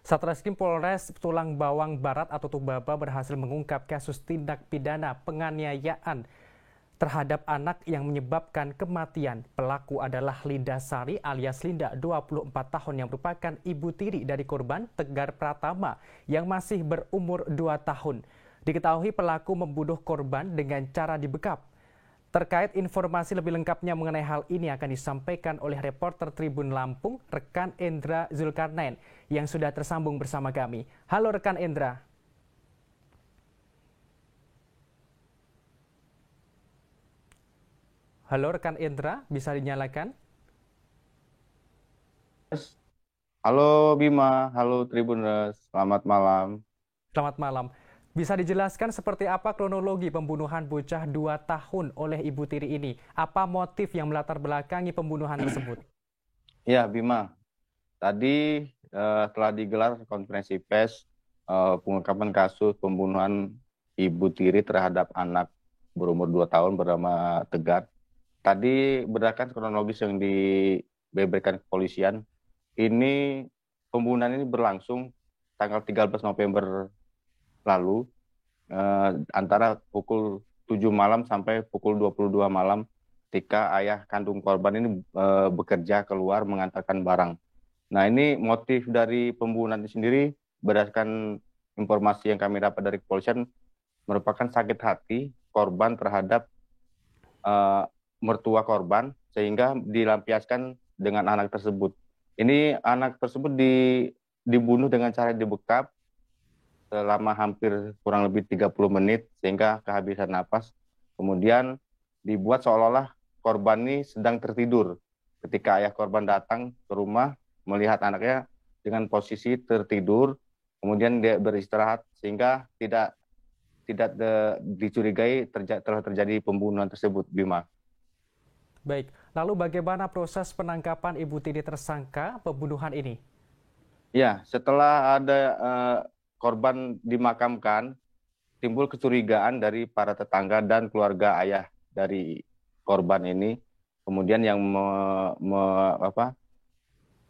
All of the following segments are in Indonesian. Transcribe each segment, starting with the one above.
Satreskrim Polres Tulang Bawang Barat atau Tubaba berhasil mengungkap kasus tindak pidana penganiayaan terhadap anak yang menyebabkan kematian. Pelaku adalah Linda Sari alias Linda, 24 tahun yang merupakan ibu tiri dari korban Tegar Pratama yang masih berumur 2 tahun. Diketahui pelaku membunuh korban dengan cara dibekap. Terkait informasi lebih lengkapnya mengenai hal ini akan disampaikan oleh reporter Tribun Lampung, rekan Endra Zulkarnain, yang sudah tersambung bersama kami. Halo rekan Endra. Halo rekan Endra, bisa dinyalakan? Halo Bima, halo Tribuners, selamat malam. Selamat malam. Bisa dijelaskan seperti apa kronologi pembunuhan bocah 2 tahun oleh ibu tiri ini? Apa motif yang melatar belakangi pembunuhan tersebut? Ya Bima, tadi telah digelar konferensi pers pengungkapan kasus pembunuhan ibu tiri terhadap anak berumur 2 tahun bernama Tegar. Tadi berdasarkan kronologis yang dibeberkan kepolisian, ini pembunuhan ini berlangsung tanggal 13 November lalu antara pukul 7 malam sampai pukul 22 malam ketika ayah kandung korban ini bekerja keluar mengantarkan barang. Nah, ini motif dari pembunuhan ini sendiri berdasarkan informasi yang kami dapat dari kepolisian merupakan sakit hati korban terhadap mertua korban sehingga dilampiaskan dengan anak tersebut. Ini anak tersebut dibunuh dengan cara dibekap selama hampir kurang lebih 30 menit sehingga kehabisan napas. Kemudian dibuat seolah-olah korban ini sedang tertidur. Ketika ayah korban datang ke rumah melihat anaknya dengan posisi tertidur, kemudian dia beristirahat sehingga tidak dicurigai telah terjadi pembunuhan tersebut, Bima. Baik, lalu bagaimana proses penangkapan ibu tiri tersangka pembunuhan ini? Ya, setelah ada korban dimakamkan, timbul kecurigaan dari para tetangga dan keluarga ayah dari korban ini. Kemudian yang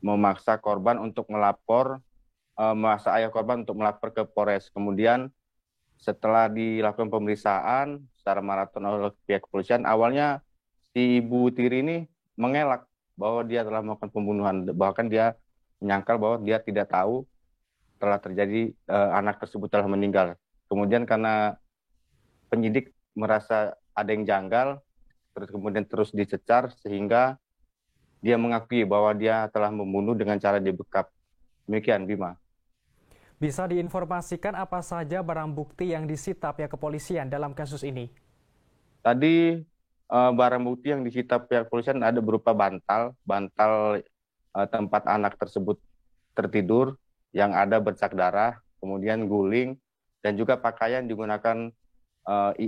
memaksa korban untuk memaksa ayah korban untuk melapor ke Polres. Kemudian setelah dilakukan pemeriksaan secara maraton oleh pihak kepolisian, awalnya si ibu tiri ini mengelak bahwa dia telah melakukan pembunuhan, bahkan dia menyangkal bahwa dia tidak tahu telah terjadi anak tersebut telah meninggal. Kemudian karena penyidik merasa ada yang janggal, kemudian terus dicecar sehingga dia mengakui bahwa dia telah membunuh dengan cara dibekap. Demikian, Bima. Bisa diinformasikan apa saja barang bukti yang disita pihak kepolisian dalam kasus ini? Tadi barang bukti yang disita pihak kepolisian ada berupa bantal tempat anak tersebut tertidur yang ada bercak darah, kemudian guling, dan juga pakaian digunakan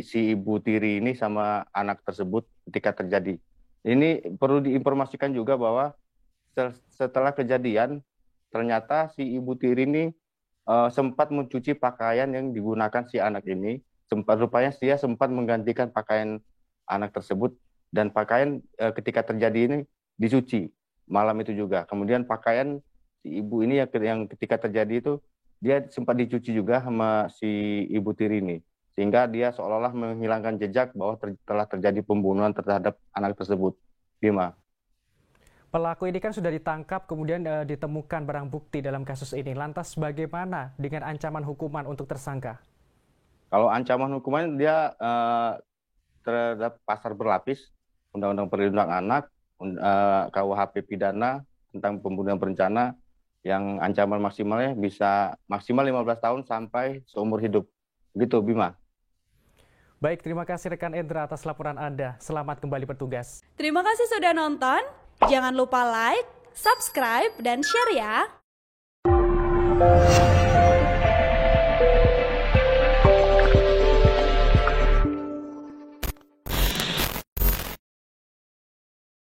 si ibu tiri ini sama anak tersebut ketika terjadi. Ini perlu diinformasikan juga bahwa setelah kejadian, ternyata si ibu tiri ini sempat mencuci pakaian yang digunakan si anak ini. Rupanya dia sempat menggantikan pakaian anak tersebut, dan pakaian ketika terjadi ini dicuci malam itu juga. Kemudian pakaian si ibu ini yang ketika terjadi itu dia sempat dicuci juga sama si ibu tiri ini, sehingga dia seolah-olah menghilangkan jejak bahwa telah terjadi pembunuhan terhadap anak tersebut. Bima. Pelaku ini kan sudah ditangkap, kemudian ditemukan barang bukti dalam kasus ini. Lantas bagaimana dengan ancaman hukuman untuk tersangka? Kalau ancaman hukuman dia terhadap pasal berlapis, Undang-Undang Perlindungan Anak, KUHP pidana tentang pembunuhan berencana, yang ancaman maksimalnya bisa maksimal 15 tahun sampai seumur hidup. Begitu, Bima. Baik, terima kasih rekan Endra atas laporan Anda. Selamat kembali bertugas. Terima kasih sudah nonton. Jangan lupa like, subscribe, dan share ya.